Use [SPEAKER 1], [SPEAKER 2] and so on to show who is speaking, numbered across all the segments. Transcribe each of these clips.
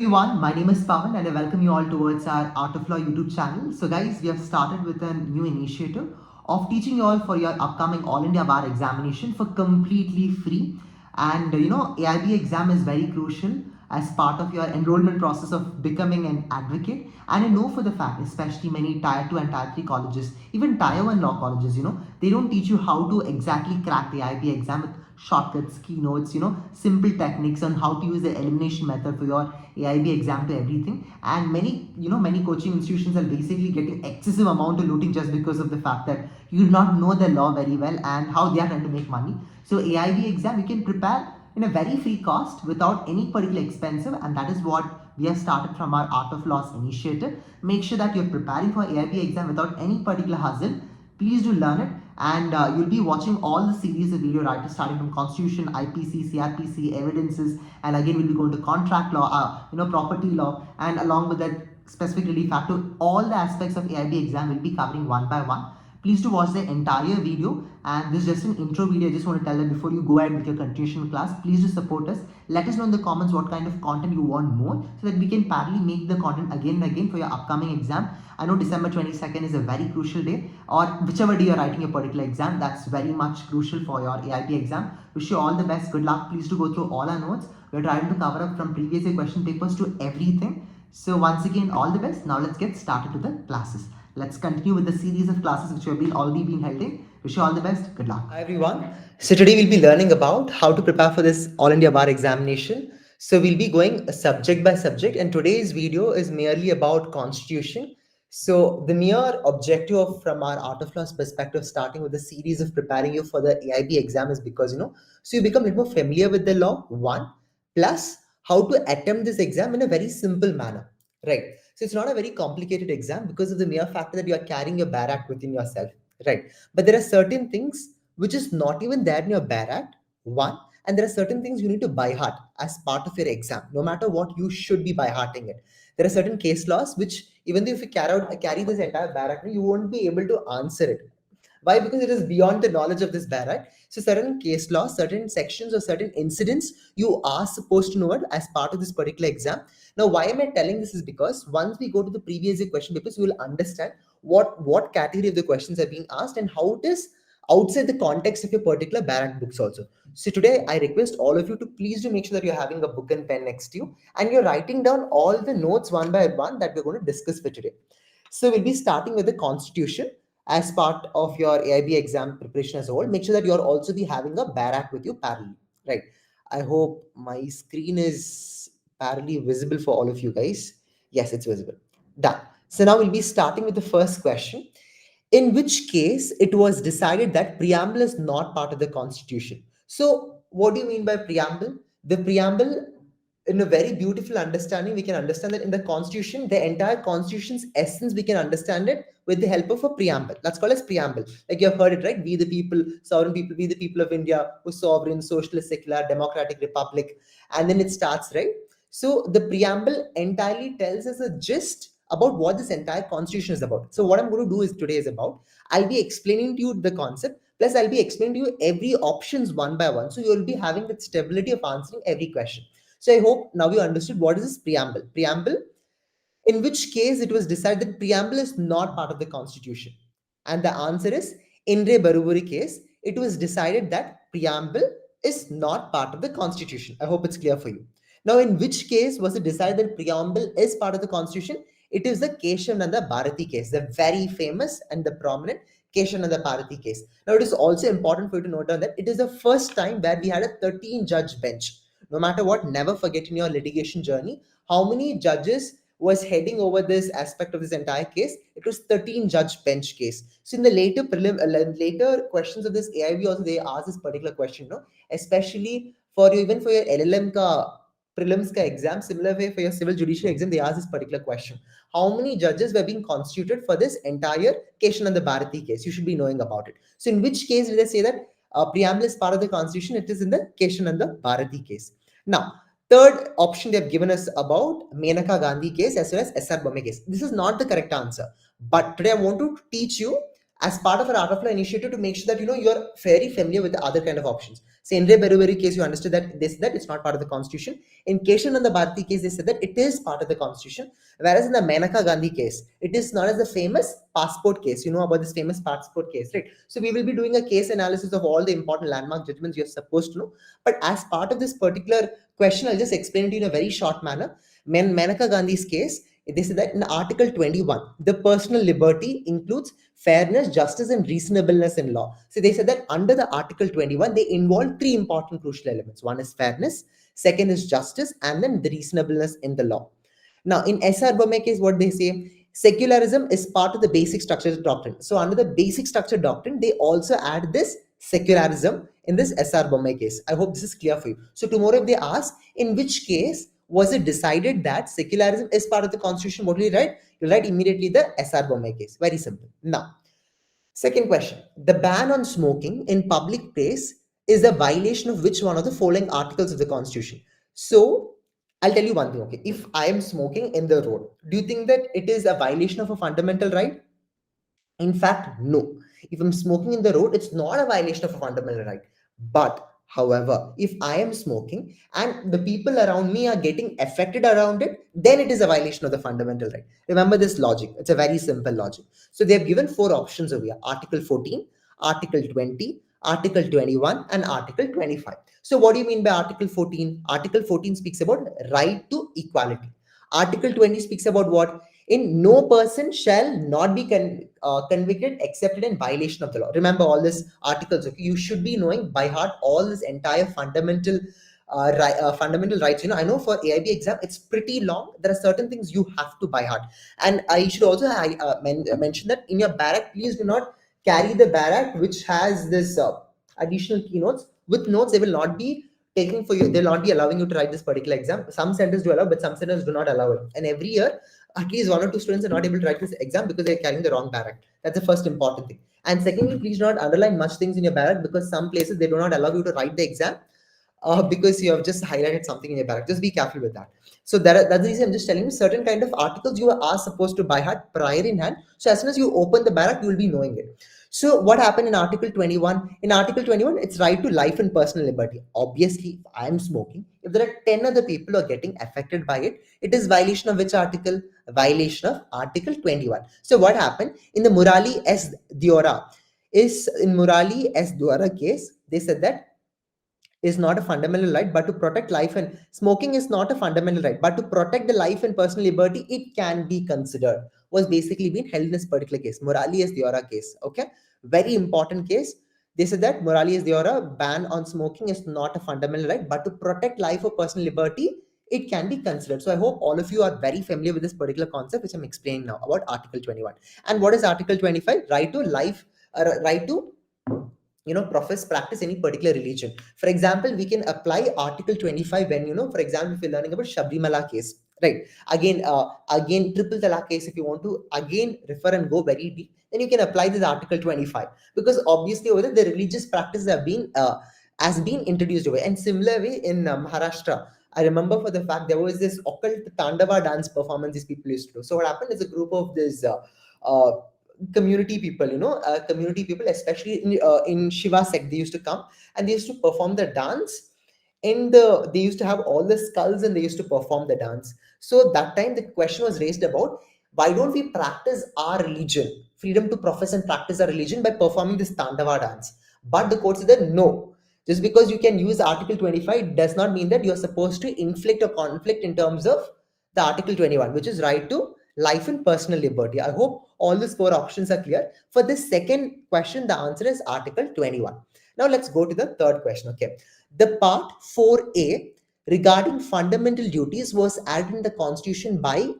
[SPEAKER 1] Everyone, my name is Pawan and I welcome you all towards our Art of Law YouTube channel. So guys, we have started with a new initiative of teaching you all for your upcoming All India Bar examination for completely free. And AIB exam is very crucial as part of your enrollment process of becoming an advocate. And I know for the fact, especially many tier 2 and tier 3 colleges, even tier 1 law colleges, they don't teach you how to exactly crack the AIB exam with shortcuts, keynotes, simple techniques on how to use the elimination method for your AIB exam to everything. And many coaching institutions are basically getting excessive amount of looting just because of the fact that you do not know the law very well and how they are trying to make money. So AIB exam you can prepare in a very free cost without any particular expensive, and that is what we have started from our Art of Laws initiative. Make sure that you're preparing for AIB exam without any particular hustle. Please do learn it, and you'll be watching all the series of video writers starting from Constitution, IPC, CRPC, evidences, and again we'll be going to contract law, property law, and along with that specific relief act. All the aspects of AIB exam will be covering one by one. Please do watch the entire video, and this is just an intro video. I just want to tell that before you go ahead with your continuation class, please do support us. Let us know in the comments what kind of content you want more so that we can parallelly make the content again and again for your upcoming exam. I know December 22nd is a very crucial day, or whichever day you're writing your particular exam, that's very much crucial for your AIP exam. Wish you all the best. Good luck. Please do go through all our notes. We're trying to cover up from previous year question papers to everything. So once again, all the best. Now let's get started to the classes. Let's continue with the series of classes which have been already been held in. Wish you all the best. Good luck. Hi everyone. So today we'll be learning about how to prepare for this All India Bar examination. So we'll be going subject by subject, and today's video is merely about Constitution. So the mere objective from our Art of Laws perspective, starting with the series of preparing you for the AIB exam, is because so you become a little more familiar with the law, one, plus how to attempt this exam in a very simple manner, right? So it's not a very complicated exam because of the mere fact that you are carrying your Bar Act within yourself, right? But there are certain things which is not even there in your Bar Act, one, and there are certain things you need to by heart as part of your exam. No matter what, you should be by hearting it. There are certain case laws which, even though if you carry this entire Bar Act, you won't be able to answer it. Why? Because it is beyond the knowledge of this Bar Act. So certain case laws, certain sections or certain incidents you are supposed to know it as part of this particular exam. Now, why am I telling this is because once we go to the previous year question papers, you will understand what category of the questions are being asked and how it is outside the context of your particular Bar Act books also. So today I request all of you to please do make sure that you're having a book and pen next to you and you're writing down all the notes one by one that we're going to discuss for today. So we'll be starting with the Constitution as part of your AIB exam preparation as a whole. Make sure that you're also be having a Bar Act with you parallel, right? I hope my screen is parallelly visible for all of you guys. Yes, it's visible. Done. So now we'll be starting with the first question. In which case it was decided that preamble is not part of the Constitution. So what do you mean by preamble? The preamble, in a very beautiful understanding, we can understand that in the Constitution, the entire Constitution's essence, we can understand it with the help of a preamble. That's called as preamble. Like you have heard it, right? We the people, sovereign people, we the people of India, who sovereign, socialist, secular, democratic republic. And then it starts, right? So the preamble entirely tells us a gist about what this entire Constitution is about. So what I'm going to do is today is about, I'll be explaining to you the concept, plus I'll be explaining to you every options one by one. So you'll be having that stability of answering every question. So I hope now you understood what is this preamble. Preamble, in which case it was decided that preamble is not part of the Constitution. And the answer is, in Re Baruburi case, it was decided that preamble is not part of the Constitution. I hope it's clear for you. Now, in which case was it decided that preamble is part of the Constitution? It is the Keshavananda Bharati case, the very famous and the prominent Keshavananda Bharati case. Now, it is also important for you to note down that it is the first time where we had a 13-judge bench. No matter what, never forget in your litigation journey how many judges was heading over this aspect of this entire case. It was 13-judge bench case. So in the later later questions of this AIB also, they ask this particular question, especially for you, even for your LLM prelims ka exam, similar way for your civil judiciary exam, they ask this particular question. How many judges were being constituted for this entire Keshavananda Bharati case? You should be knowing about it. So in which case did they say that preamble is part of the Constitution? It is in the Keshavananda Bharati case. Now, third option they have given us about Menaka Gandhi case as well as S.R. Bomme case. This is not the correct answer. But today I want to teach you as part of our Art of Law initiative to make sure that you're very familiar with the other kind of options. Sendre Beruberi case, you understood that they said that it's not part of the constitution. In Keshananda Bharati case, they said that it is part of the constitution. Whereas in the Menaka Gandhi case, it is known as the famous passport case. You know about this famous passport case, right? So we will be doing a case analysis of all the important landmark judgments you're supposed to know. But as part of this particular question, I'll just explain it in a very short manner. Menaka Gandhi's case, they said that in Article 21, the personal liberty includes fairness, justice, and reasonableness in law. So they said that under the Article 21, they involve three important crucial elements. One is fairness, second is justice, and then the reasonableness in the law. Now, in SR Bomme case, what they say, secularism is part of the basic structure doctrine. So under the basic structure doctrine, they also add this secularism in this SR Bomme case. I hope this is clear for you. So tomorrow if they ask, in which case was it decided that secularism is part of the constitution, what will you write? You'll write immediately the SR Bomme case. Very simple. Now, second question. The ban on smoking in public place is a violation of which one of the following articles of the constitution? So I'll tell you one thing, okay? If I am smoking in the road, do you think that it is a violation of a fundamental right? In fact, no. If I'm smoking in the road, it's not a violation of a fundamental right. But however, if I am smoking and the people around me are getting affected around it, then it is a violation of the fundamental right. Remember this logic. It's a very simple logic. So they have given four options over here. Article 14, Article 20, Article 21, and Article 25. So what do you mean by Article 14? Article 14 speaks about right to equality. Article 20 speaks about what? In no person shall not be convicted except in violation of the law. Remember all these articles. Okay? You should be knowing by heart all this entire fundamental fundamental rights. You know, I know for AIB exam it's pretty long. There are certain things you have to by heart. And I should also mention that in your barrack, please do not carry the barrack which has this additional keynotes. With notes, they will not be taking for you. They will not be allowing you to write this particular exam. Some centers do allow, but some centers do not allow it. And every year, at least one or two students are not able to write this exam because they're carrying the wrong barrack. That's the first important thing. And secondly, please do not underline much things in your barrack because some places they do not allow you to write the exam because you have just highlighted something in your barrack. Just be careful with that. So that's the reason I'm just telling you certain kind of articles you are supposed to by heart prior in hand. So as soon as you open the barrack, you will be knowing it. So what happened in Article 21? In Article 21, it's right to life and personal liberty. Obviously, if I am smoking, if there are 10 other people who are getting affected by it, it is violation of which article? Violation of Article 21. So what happened in the Murali S. Diora? In Murali S. Diora case, they said that is not a fundamental right, but to protect life and smoking is not a fundamental right, but to protect the life and personal liberty, it can be considered. Was basically being held in this particular case, Murali S. Diora case. Okay, very important case. They said that Murali S. Diora ban on smoking is not a fundamental right, but to protect life or personal liberty, it can be considered. So I hope all of you are very familiar with this particular concept, which I'm explaining now about Article 21. And what is Article 25? Right to life, right to profess, practice any particular religion. For example, we can apply Article 25 when, for example, if you're learning about Shabrimala case, right? Again, triple talaq case, if you want to again refer and go very deep, then you can apply this Article 25 because obviously over there the religious practices have been has been introduced away. And similarly in Maharashtra, I remember for the fact there was this occult Tandava dance performance these people used to do. So what happened is a group of this community people, community people, especially in Shiva sect, they used to come and they used to perform the dance. And they used to have all the skulls and they used to perform the dance. So that time the question was raised about why don't we practice our religion, freedom to profess and practice our religion by performing this Tandava dance? But the court said that no, just because you can use Article 25 does not mean that you're supposed to inflict a conflict in terms of the Article 21, which is right to life and personal liberty. I hope all these four options are clear. For this second question, the answer is Article 21. Now let's go to the third question. Okay, the Part 4A regarding fundamental duties was added in the Constitution by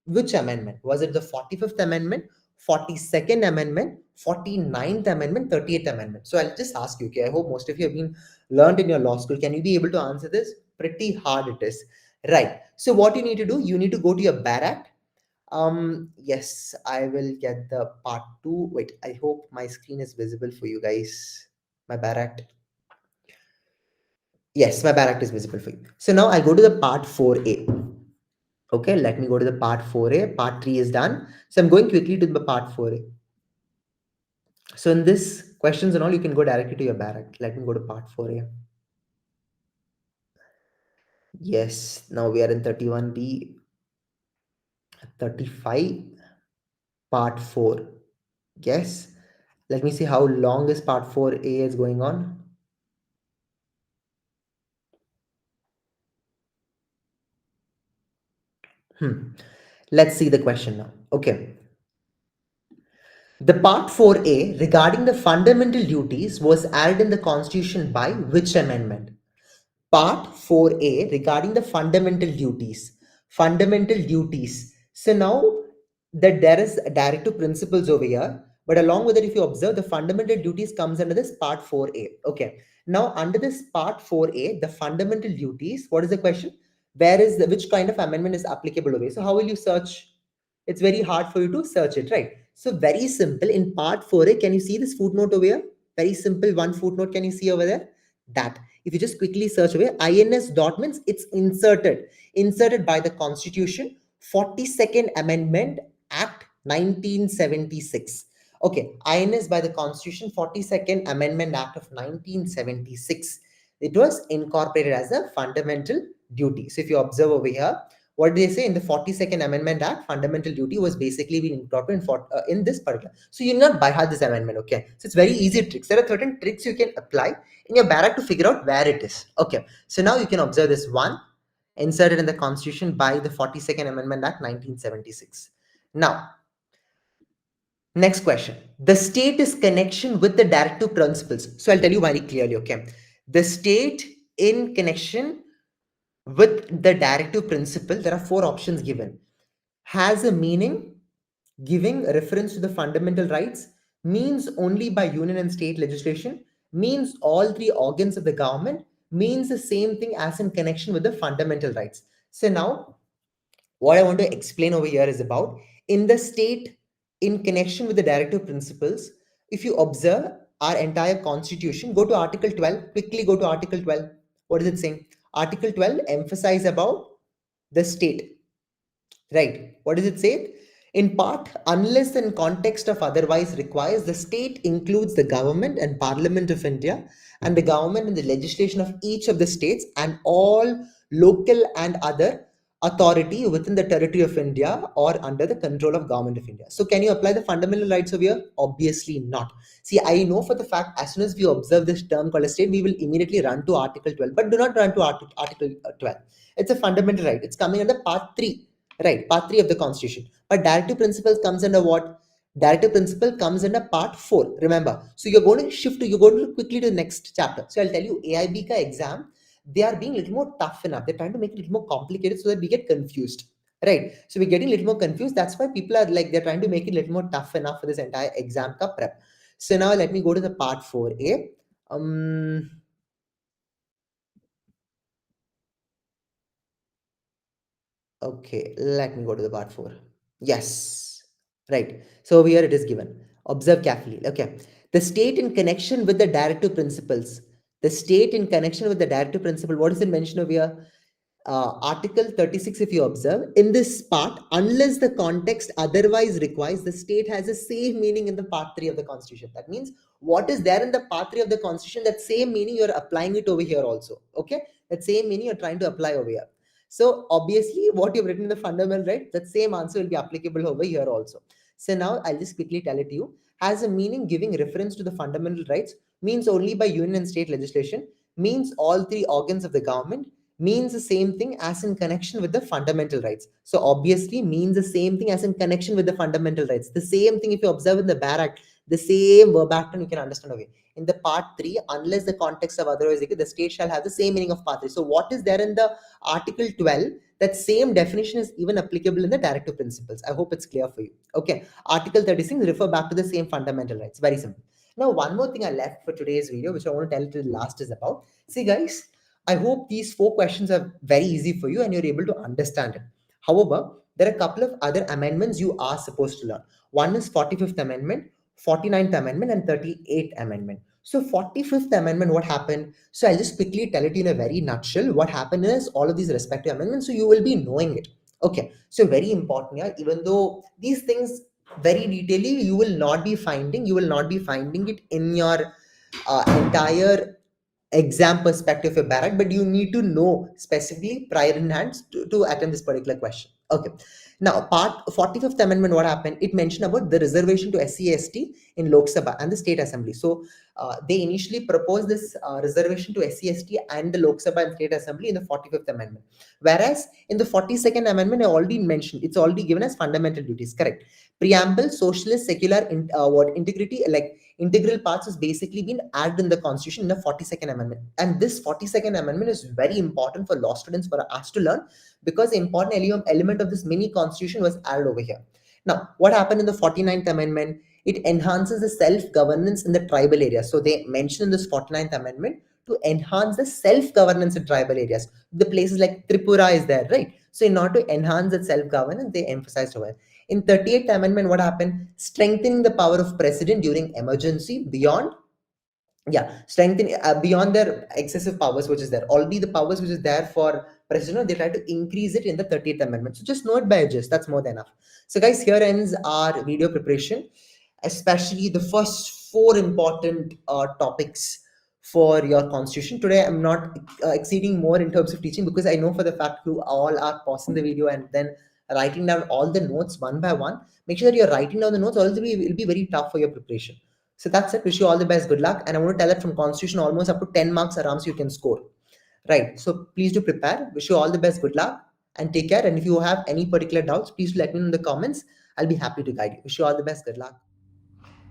[SPEAKER 1] which amendment? Was it the 45th Amendment, 42nd Amendment, 49th Amendment, 38th Amendment? So I'll just ask you, okay, I hope most of you have been learned in your law school. Can you be able to answer this? Pretty hard it is. Right. So what you need to do, you need to go to your barrack. Yes, I will get the part 2. Wait, I hope my screen is visible for you guys. My barrack. Yes, my barrack is visible for you. So now I'll go to the part 4A. Okay, let me go to the part 4A. Part 3 is done. So I'm going quickly to the part 4A. So in this questions and all, you can go directly to your barrack. Let me go to part 4A. Yes, now we are in 31B, 35, part 4. Yes, let me see how long is part 4A is going on. Let's see the question now. Okay. The part 4A regarding the fundamental duties was added in the Constitution by which amendment? Part 4A regarding the fundamental duties. Fundamental duties. So now that there is directive principles over here, but along with it, if you observe, the fundamental duties comes under this part 4A. Okay. Now under this part 4A, the fundamental duties, what is the question? Where is the, which kind of amendment is applicable over here? So how will you search? It's very hard for you to search it, right? So very simple. In part 4A, can you see this footnote over here? Very simple. One footnote can you see over there? That. If you just quickly search away, INS dot means it's inserted by the Constitution, 42nd Amendment Act 1976. Okay, INS by the Constitution, 42nd Amendment Act of 1976. It was incorporated as a fundamental duty. So if you observe over here, what do they say in the 42nd Amendment Act? Fundamental duty was basically being incorporated in this particular. So you not by heart this amendment, okay? So it's very easy tricks. There are certain tricks you can apply in your barrack to figure out where it is. Okay, so now you can observe this one inserted in the Constitution by the 42nd Amendment Act 1976. Now, next question. The state is connection with the directive principles. So I'll tell you very clearly, okay? The state in connection with the directive principle, there are four options given. Has a meaning, giving reference to the fundamental rights, means only by union and state legislation, means all three organs of the government, means the same thing as in connection with the fundamental rights. So now what I want to explain over here is about in the state in connection with the directive principles. If you observe our entire constitution, go to article 12, quickly go to article 12. What is it saying? Article 12 emphasize about the state. Right. What does it say? In part, unless in context of otherwise requires, the state includes the government and parliament of India and the government and the legislation of each of the states and all local and other authority within the territory of India or under the control of government of India. So can you apply the fundamental rights over here? Obviously not. See, I know for the fact as soon as we observe this term called a state, we will immediately run to Article 12, but do not run to Article 12. It's a fundamental right. It's coming under part 3. Right, part 3 of the Constitution. But directive principles comes under what? Directive principle comes under part 4. Remember. So you're going to you're going to quickly to the next chapter. So I'll tell you, AIB ka exam, they are being a little more tough enough. They're trying to make it a little more complicated so that we get confused. Right. So we're getting a little more confused. That's why people are like, they're trying to make it a little more tough enough for this entire exam ka prep. So now let me go to the part 4A. Okay, let me go to the part 4. Yes, right. So over here it is given. Observe carefully. Okay. The state in connection with the directive principles. The state in connection with the directive principle. What is it mentioned over here? Article 36, if you observe, in this part, unless the context otherwise requires, the state has the same meaning in the part 3 of the Constitution. That means what is there in the part 3 of the Constitution, that same meaning you're applying it over here also. Okay. That same meaning you're trying to apply over here. So obviously what you've written in the fundamental right, that same answer will be applicable over here also. So now I'll just quickly tell it to you. Has a meaning, giving reference to the fundamental rights, means only by union and state legislation, means all three organs of the government, means the same thing as in connection with the fundamental rights. So obviously means the same thing as in connection with the fundamental rights. The same thing if you observe in the BAR Act, the same verbatim you can understand away. In the part 3, unless the context of otherwise, the state shall have the same meaning of part 3. So what is there in the article 12? That same definition is even applicable in the directive principles. I hope it's clear for you. Okay. Article 36 refer back to the same fundamental rights. Very simple. Now, one more thing I left for today's video, which I want to tell you to the last is about. See, guys, I hope these 4 questions are very easy for you and you're able to understand it. However, there are a couple of other amendments you are supposed to learn. One is 45th Amendment, 49th Amendment, and 38th Amendment. So 45th Amendment, what happened? So I'll just quickly tell it in a very nutshell. What happened is all of these respective amendments, so you will be knowing it. Okay, so very important here, even though these things very detailedly you will not be finding it in your entire exam perspective of Barrett, but you need to know specifically prior in hand to attempt this particular question. Okay. Now, part 45th Amendment, what happened? It mentioned about the reservation to SC/ST in Lok Sabha and the State Assembly. So, they initially proposed this reservation to SC/ST and the Lok Sabha and State Assembly in the 45th Amendment. Whereas in the 42nd Amendment, I already mentioned, it's already given as fundamental duties, correct? Preamble, socialist, secular, integrity, like integral parts has basically been added in the Constitution in the 42nd Amendment. And this 42nd Amendment is very important for law students, for us to learn, because the important element of this mini Constitution was added over here. Now, what happened in the 49th Amendment? It enhances the self-governance in the tribal areas. So they mentioned in this 49th Amendment to enhance the self-governance in tribal areas. The places like Tripura is there, right? So in order to enhance that self-governance, they emphasized over it. In 38th Amendment, what happened? Strengthening the power of president during emergency beyond, strengthening beyond their excessive powers, which is there. Already the powers which is there for president, they try to increase it in the 30th Amendment. So just know it by just, that's more than enough. So guys, here ends our video preparation, especially the first four important topics for your constitution. Today, I'm not exceeding more in terms of teaching, because I know for the fact you all are pausing the video and then writing down all the notes one by one. Make sure that you're writing down the notes, or else it will be very tough for your preparation. So that's it. Wish you all the best. Good luck. And I want to tell that from constitution, almost up to 10 marks around you can score. Right. So please do prepare. Wish you all the best. Good luck and take care. And if you have any particular doubts, please let me know in the comments. I'll be happy to guide you. Wish you all the best. Good luck.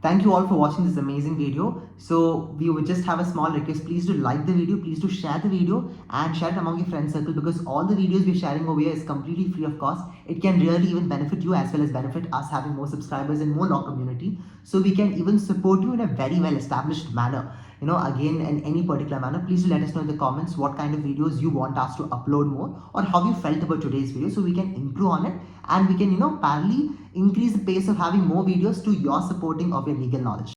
[SPEAKER 1] Thank you all for watching this amazing video. So we would just have a small request. Please do like the video, please do share the video and share it among your friend circle, because all the videos we're sharing over here is completely free of cost. It can really even benefit you as well as benefit us having more subscribers and more law community. So we can even support you in a very well established manner. Again, in any particular manner, please do let us know in the comments what kind of videos you want us to upload more, or how you felt about today's video, so we can improve on it and we can, parallelly increase the pace of having more videos to your supporting of your legal knowledge.